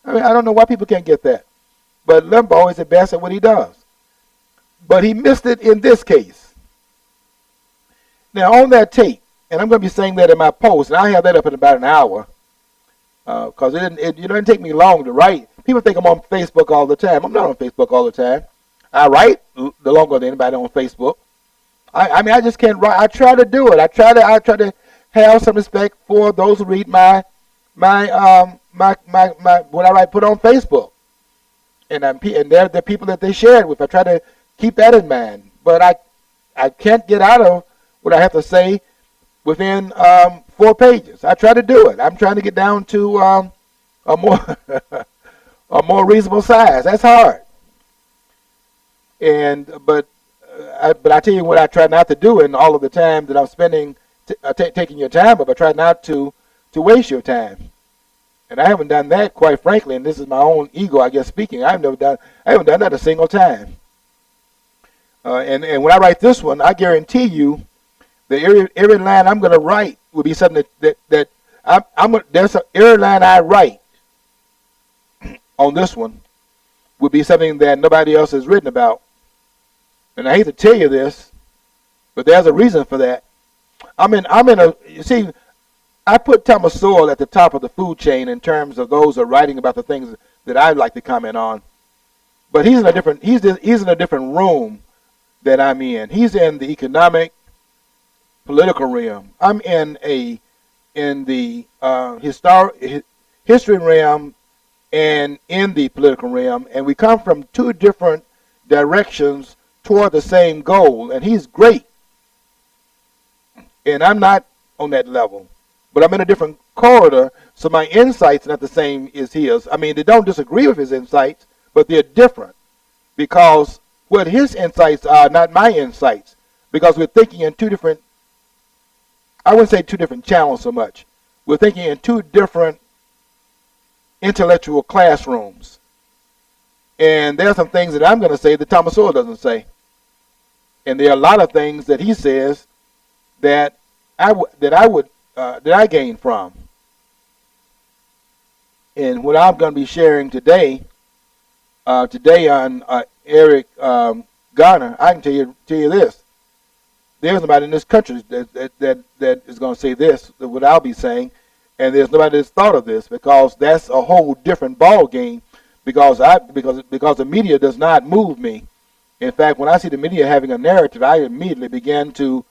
I mean, I don't know why people can't get that. But Limbaugh is the best at what he does. But he missed it in this case. Now, on that tape, and I'm going to be saying that in my post, and I have that up in about an hour, because it didn't take me long to write. People think I'm on Facebook all the time. I'm not on Facebook all the time. I write the longer than anybody on Facebook. I mean, I just can't write. I try to do it. I try to have some respect for those who read my what I put on Facebook, and they're the people that they share it with. I try to keep that in mind, but I can't get out of what I have to say within 4 pages. I try to do it. I'm trying to get down to a more a more reasonable size. That's hard. But I tell you what I try not to do in all of the time that I'm spending taking your time up. I try not to waste your time. And I haven't done that, quite frankly, and this is my own ego, I guess, speaking. I haven't done that a single time. And when I write this one, I guarantee you Every line I'm going to write will be something that there's every line I write on this one would be something that nobody else has written about. And I hate to tell you this, but there's a reason for that. You see, I put Thomas Sowell at the top of the food chain in terms of those who are writing about the things that I'd like to comment on. But he's in a different room that I'm in. He's in the economic, political realm. I'm in the history realm and in the political realm, and we come from two different directions toward the same goal. And he's great, and I'm not on that level, but I'm in a different corridor, so my insights are not the same as his. I mean, they don't disagree with his insights, but they're different because what his insights are not my insights, because we're thinking in two different, I wouldn't say two different channels so much. We're thinking in two different intellectual classrooms. And there are some things that I'm going to say that Thomas Sowell doesn't say. And there are a lot of things that he says that I gain from. And what I'm going to be sharing today on Eric Garner, I can tell you this: there's nobody in this country that is going to say this, what I'll be saying, and there's nobody that's thought of this, because that's a whole different ball game. Because the media does not move me. In fact, when I see the media having a narrative, I immediately begin to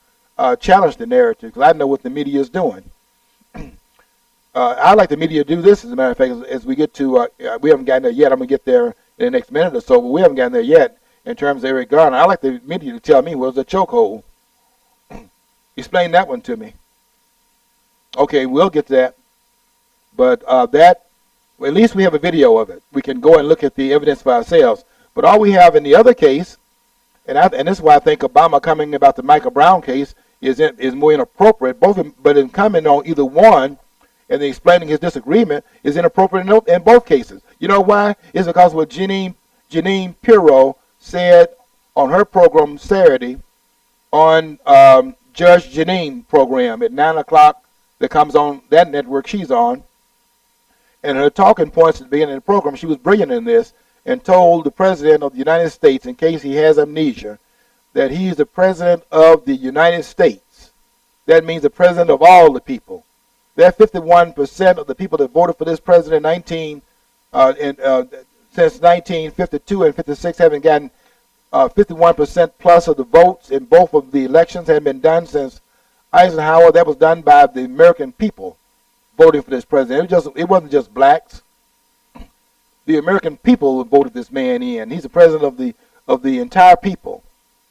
challenge the narrative, because I know what the media is doing. I like the media to do this, as a matter of fact, as we get to, we haven't gotten there yet. I'm going to get there in the next minute or so, but we haven't gotten there yet in terms of Eric Garner. I like the media to tell me what was a chokehold. Explain that one to me. Okay, we'll get to that. But well, at least we have a video of it. We can go and look at the evidence for ourselves. But all we have in the other case, and this is why I think Obama coming about the Michael Brown case is more inappropriate. But in commenting on either one and then explaining his disagreement is inappropriate in both cases. You know why? It's because what Jeanine Pirro said on her program Saturday on Judge Jeanine program at 9 o'clock that comes on that network she's on. And her talking points at the beginning of the program, she was brilliant in this, and told the President of the United States, in case he has amnesia, that he is the President of the United States. That means the President of all the people. That 51% of the people that voted for this President since 1952 and 56 haven't gotten 51% plus of the votes in both of the elections had been done since Eisenhower. That was done by the American people voting for this president. It wasn't just blacks. The American people voted this man in. He's the president of the entire people.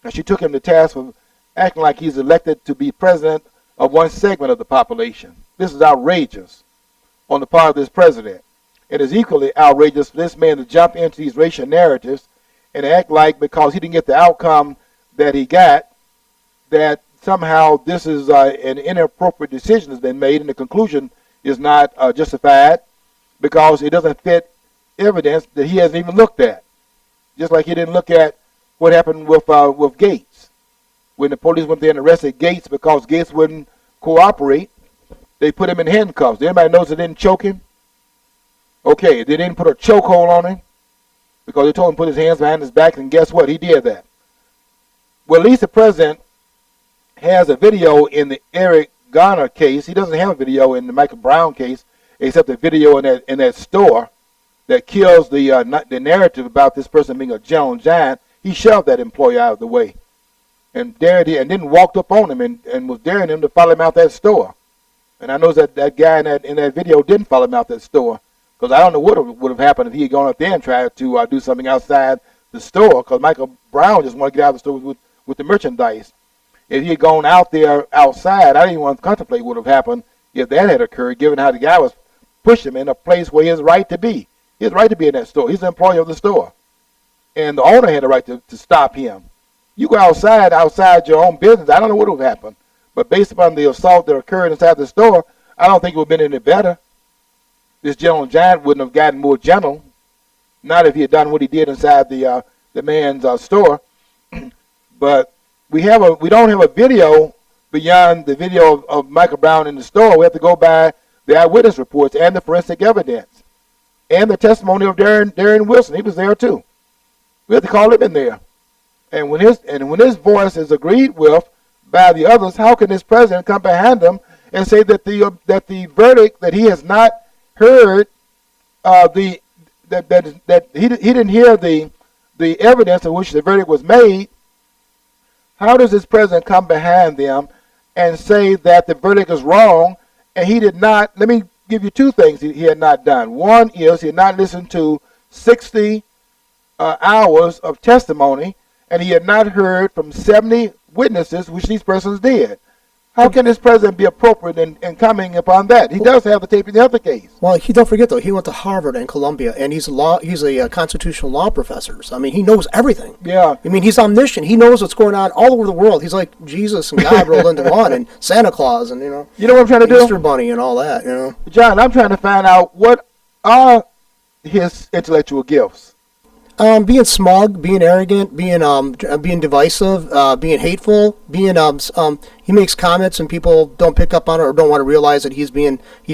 And she took him to task for acting like he's elected to be president of one segment of the population. This is outrageous on the part of this president. It is equally outrageous for this man to jump into these racial narratives and act like because he didn't get the outcome that he got, that somehow this is an inappropriate decision has been made and the conclusion is not justified because it doesn't fit evidence that he hasn't even looked at. Just like he didn't look at what happened with Gates. When the police went there and arrested Gates because Gates wouldn't cooperate, they put him in handcuffs. Anybody knows they didn't choke him? Okay, they didn't put a chokehold on him because they told him to put his hands behind his back, and guess what? He did that. Well, at least the president has a video in the Eric Garner case. He doesn't have a video in the Michael Brown case, except a video in that store that kills the narrative about this person being a gentle giant. He shoved that employee out of the way and dared him, and then walked up on him and was daring him to follow him out that store. And I know that guy in that video didn't follow him out that store, because I don't know what would have happened if he had gone up there and tried to do something outside the store, because Michael Brown just wanted to get out of the store with the merchandise. If he had gone out there outside, I didn't even want to contemplate what would have happened if that had occurred, given how the guy was pushing him in a place where he has a right to be. He has a right to be in that store. He's an employee of the store. And the owner had a right to stop him. You go outside your own business, I don't know what would have happened. But based upon the assault that occurred inside the store, I don't think it would have been any better. This gentle giant wouldn't have gotten more gentle, not if he had done what he did inside the man's store. But we don't have a video beyond the video of Michael Brown in the store. We have to go by the eyewitness reports and the forensic evidence and the testimony of Darren Wilson. He was there too. We have to call him in there. And when his voice is agreed with by the others, how can this president come behind him and say that the verdict that he has not heard that he didn't hear the evidence in which the verdict was made? How does this president come behind them and say that the verdict is wrong and he did not? Let me give you two things he had not done. One is he had not listened to 60 hours of testimony, and he had not heard from 70 witnesses, which these persons did. How can this president be appropriate in coming upon that? He does have the tape in the other case. Well, don't forget though, he went to Harvard and Columbia, and he's a constitutional law professor. So, I mean, he knows everything. Yeah. I mean, he's omniscient. He knows what's going on all over the world. He's like Jesus and God rolled into one, and Santa Claus, and You know what I'm trying to do? Easter Bunny and all that. John, I'm trying to find out what are his intellectual gifts. Being smug, being arrogant, being divisive, being hateful, he makes comments and people don't pick up on it or don't want to realize that he's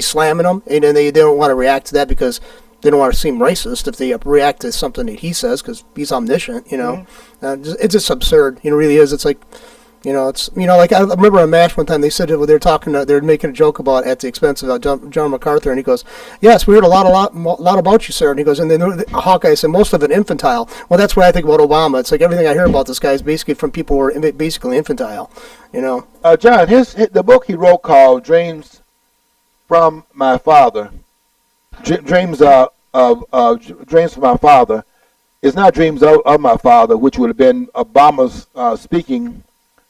slamming them, and then they don't want to react to that because they don't want to seem racist if they react to something that he says because he's omniscient. It's just absurd. It really is. It's like. Like I remember on MASH one time they said they were making a joke about at the expense of John MacArthur, and he goes, "Yes, we heard a lot about you, sir." And he goes, and then Hawkeye said, "Most of it infantile." Well, that's what I think about Obama. It's like everything I hear about this guy is basically from people who are basically infantile. John, the book he wrote called "Dreams from My Father," Dreams from My Father, is not Dreams of My Father, which would have been Obama's speaking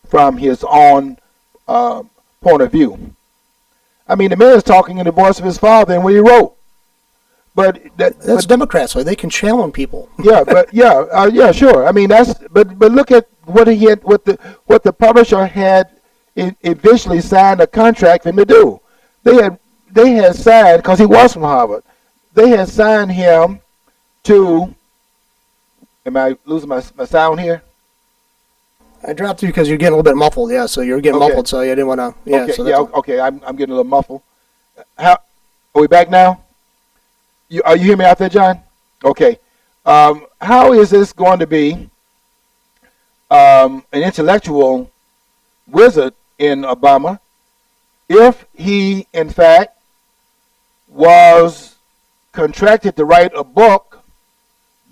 from his own point of view. I mean, the man is talking in the voice of his father and what he wrote. But that's Democrats, so they can challenge people. Yeah, sure. I mean, but look at what what the publisher had eventually signed a contract for him to do. They had signed, because he was from Harvard. They had signed him to. Am I losing my sound here? I dropped you because you're getting a little bit muffled. Yeah, so you're getting muffled, so I didn't want to. Yeah, okay. I'm getting a little muffled. How are we back now? Are you hearing me out there, John? Okay. How is this going to be an intellectual wizard in Obama if he, in fact, was contracted to write a book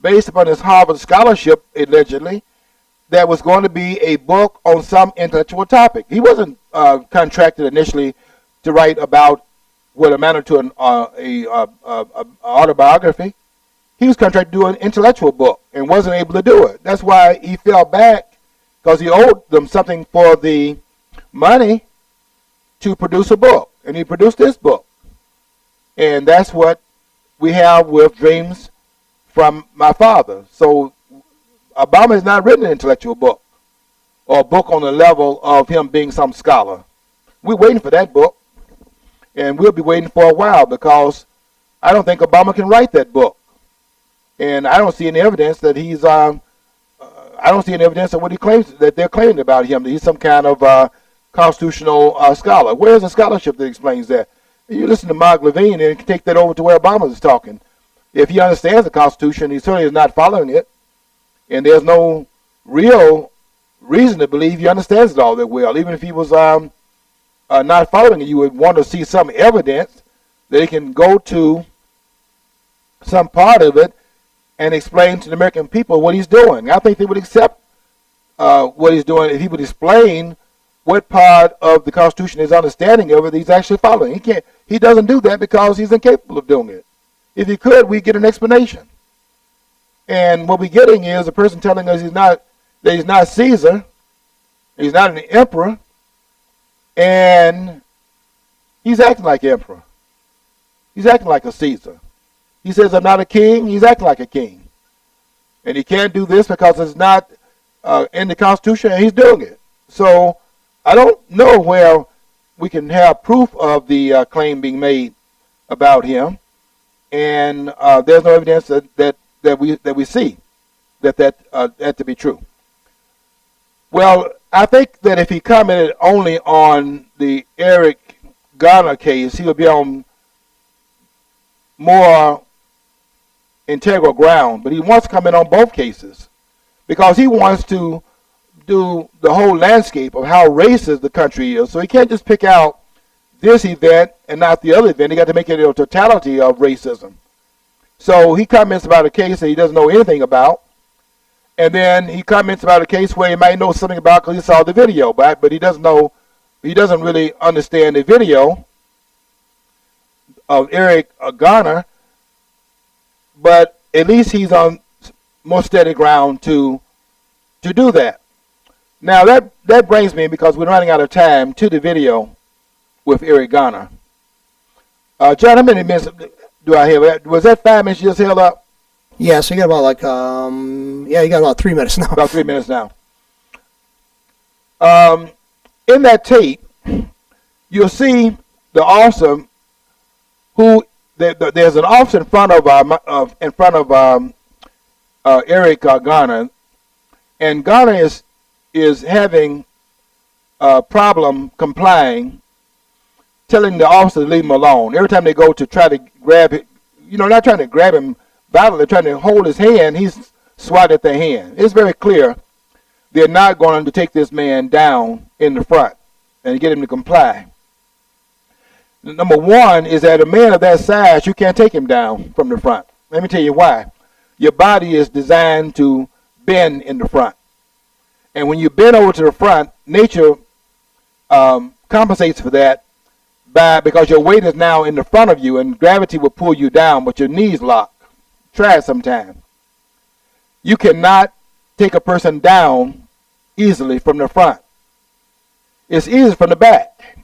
based upon his Harvard scholarship, allegedly, that was going to be a book on some intellectual topic? He wasn't contracted initially to write about what amounted to an autobiography. He was contracted to do an intellectual book and wasn't able to do it. That's why he fell back, because he owed them something for the money to produce a book. And he produced this book. And that's what we have with Dreams from My Father. So Obama has not written an intellectual book or a book on the level of him being some scholar. We're waiting for that book, and we'll be waiting for a while, because I don't think Obama can write that book. And I don't see any evidence that he's I don't see any evidence of what he claims, that they're claiming about him, that he's some kind of constitutional scholar. Where's the scholarship that explains that? You listen to Mark Levine and take that over to where Obama is talking. If he understands the Constitution, he certainly is not following it. And there's no real reason to believe he understands it all that well. Even if he was not following it, you would want to see some evidence that he can go to some part of it and explain to the American people what he's doing. I think they would accept what he's doing if he would explain what part of the Constitution, his understanding of it, he's actually following. He doesn't do that because he's incapable of doing it. If he could, we'd get an explanation. And what we're getting is a person telling us that he's not Caesar, he's not an emperor, and he's acting like an emperor. He's acting like a Caesar. He says, I'm not a king, he's acting like a king. And he can't do this because it's not in the Constitution, and he's doing it. So I don't know where we can have proof of the claim being made about him. And there's no evidence that we see that to be true. Well, I think that if he commented only on the Eric Garner case, he would be on more integral ground. But he wants to comment on both cases because he wants to do the whole landscape of how racist the country is. So he can't just pick out this event and not the other event. He got to make it a totality of racism. So he comments about a case that he doesn't know anything about. And then he comments about a case where he might know something about because he saw the video, but he doesn't know, he doesn't really understand the video of Eric Garner. But at least he's on more steady ground to do that. Now that brings me, because we're running out of time, to the video with Eric Garner. John, how many minutes do I have? Was that 5 minutes you just held up? Yeah, so you got about like, you got about 3 minutes now. About 3 minutes now. In that tape, you'll see the officer who, there's an officer in front of Eric Garner, and Garner is having a problem complying, telling the officer to leave him alone. Every time they go to try to grab him, not trying to grab him violently, trying to hold his hand, he's swatting at their hand. It's very clear they're not going to take this man down in the front and get him to comply. Number one is that a man of that size, you can't take him down from the front. Let me tell you why. Your body is designed to bend in the front. And when you bend over to the front, nature compensates for that because your weight is now in the front of you and gravity will pull you down, but your knees lock. Try it sometime. You cannot take a person down easily from the front. It's easy from the back.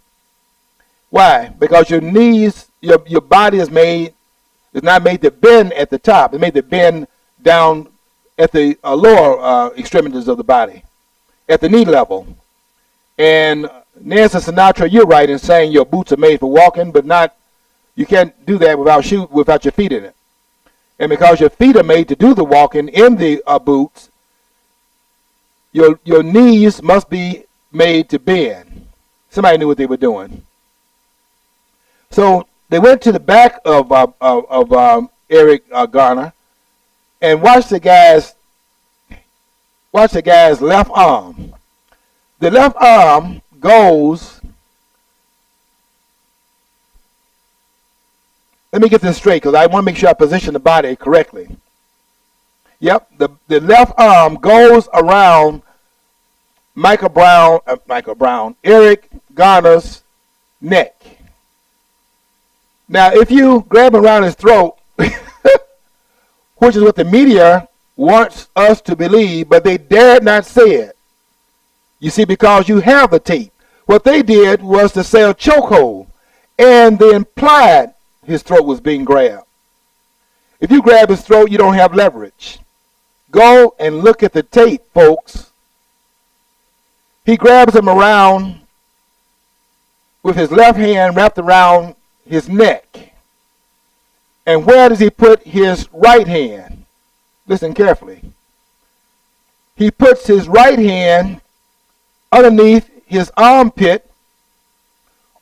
Why? Because your knees, your body is not made to bend at the top. It's made to bend down at the lower extremities of the body, at the knee level. And Nancy Sinatra, you're right in saying your boots are made for walking, but you can't do that without your feet in it. And because your feet are made to do the walking in the boots, your knees must be made to bend. Somebody knew what they were doing. So they went to the back of Eric Garner and watch the guy's left arm. The left arm goes. Let me get this straight because I want to make sure I position the body correctly. Yep, the left arm goes around Eric Garner's neck. Now, if you grab him around his throat, which is what the media wants us to believe, but they dared not say it. You see, because you have the tape. What they did was to say a chokehold, and they implied his throat was being grabbed. If you grab his throat, you don't have leverage. Go and look at the tape, folks. He grabs him around with his left hand wrapped around his neck. And where does he put his right hand? Listen carefully. He puts his right hand underneath his armpit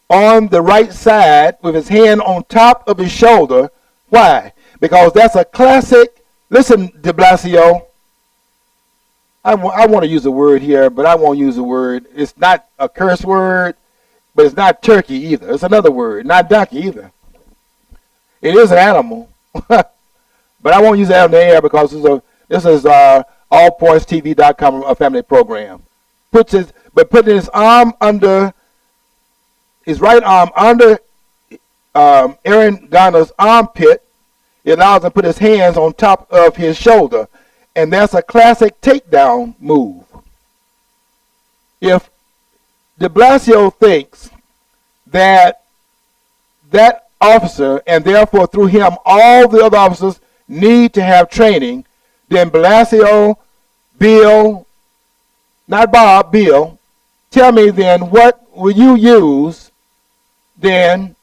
on the right side with his hand on top of his shoulder. Why? Because that's a classic. Listen, de Blasio. I want to use a word here, but I won't use a word. It's not a curse word, but it's not turkey either. It's another word, not donkey either. It is an animal, but I won't use that on the air because this is allpointstv.com, a family program. Putting his arm under, his right arm under Aaron Garner's armpit. It allows him to put his hands on top of his shoulder. And that's a classic takedown move. If de Blasio thinks that officer, and therefore through him all the other officers need to have training, then Blasio, Bill, not Bob, Bill, tell me then what will you use then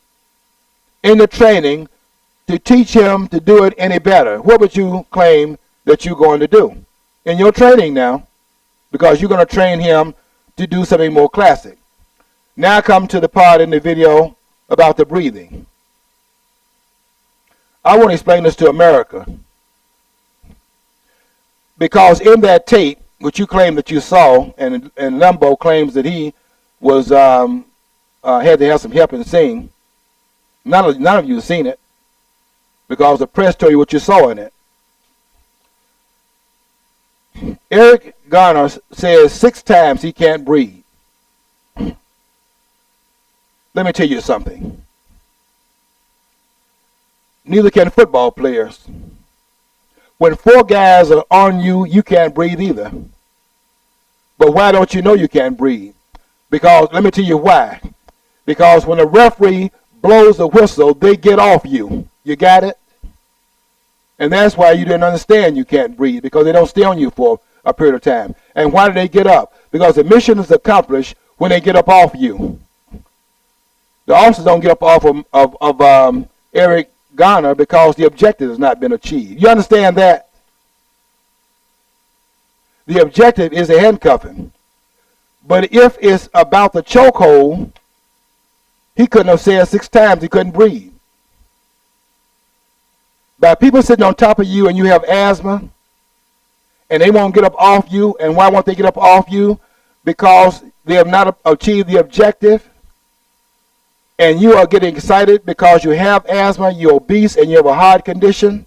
in the training to teach him to do it any better? What would you claim that you're going to do in your training now? Because you're going to train him to do something more classic. Now I come to the part in the video about the breathing. I want to explain this to America. Because in that tape, which you claim that you saw, and Limbo claims that he was had to have some help and sing, none of you have seen it, because the press told you what you saw in it. Eric Garner says 6 times he can't breathe. Let me tell you something. Neither can football players. When 4 guys are on you, you can't breathe either. But why don't you know you can't breathe? Because, let me tell you why. Because when the referee blows the whistle, they get off you. You got it? And that's why you didn't understand you can't breathe, because they don't stay on you for a period of time. And why do they get up? Because the mission is accomplished when they get up off you. The officers don't get up off of Eric Garner because the objective has not been achieved. You understand that? The objective is a handcuffing. But if it's about the chokehold, he couldn't have said 6 times he couldn't breathe. By people sitting on top of you and you have asthma, and they won't get up off you, and why won't they get up off you? Because they have not achieved the objective, and you are getting excited because you have asthma, you're obese, and you have a heart condition.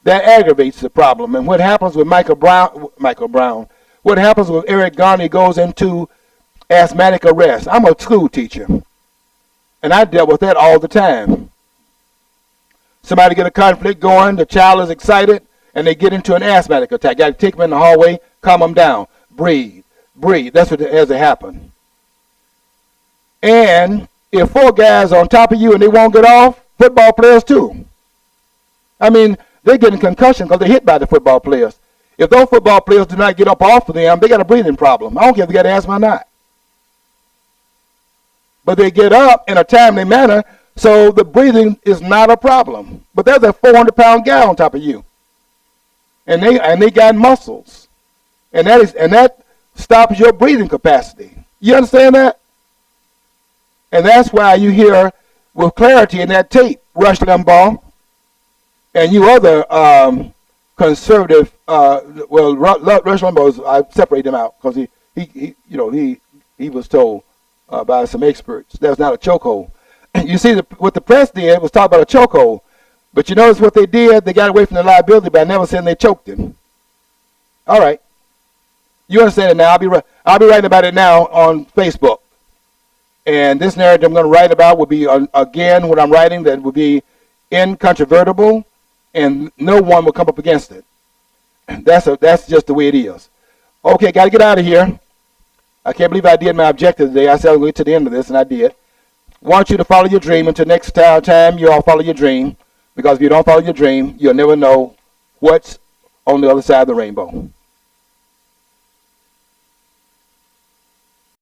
That aggravates the problem. And what happens with Michael Brown, what happens with Eric Garner, he goes into asthmatic arrest. I'm a school teacher, and I dealt with that all the time. Somebody get a conflict going, the child is excited, and they get into an asthmatic attack. Got to take them in the hallway, calm them down, breathe, breathe. That's what has to happen. And if 4 guys are on top of you and they won't get off, football players too. I mean, they're getting concussion because they're hit by the football players. If those football players do not get up off of them, they got a breathing problem. I don't care if they got asthma or not. But they get up in a timely manner, so the breathing is not a problem. But there's a 400-pound guy on top of you, and they got muscles, and that stops your breathing capacity. You understand that? And that's why you hear with clarity in that tape, Rush Limbaugh, and you other conservative. Rush Limbaugh, I separate him out because he was told by some experts that's not a chokehold. You see, what the press did was talk about a chokehold, but you notice what they did? They got away from the liability by never saying they choked him. All right, you understand it now. I'll be writing about it now on Facebook. And this narrative I'm going to write about will be, again, what I'm writing that will be incontrovertible, and no one will come up against it. That's just the way it is. Okay, got to get out of here. I can't believe I did my objective today. I said I was going to get to the end of this, and I did. Want you to follow your dream. Until next time, you all follow your dream. Because if you don't follow your dream, you'll never know what's on the other side of the rainbow.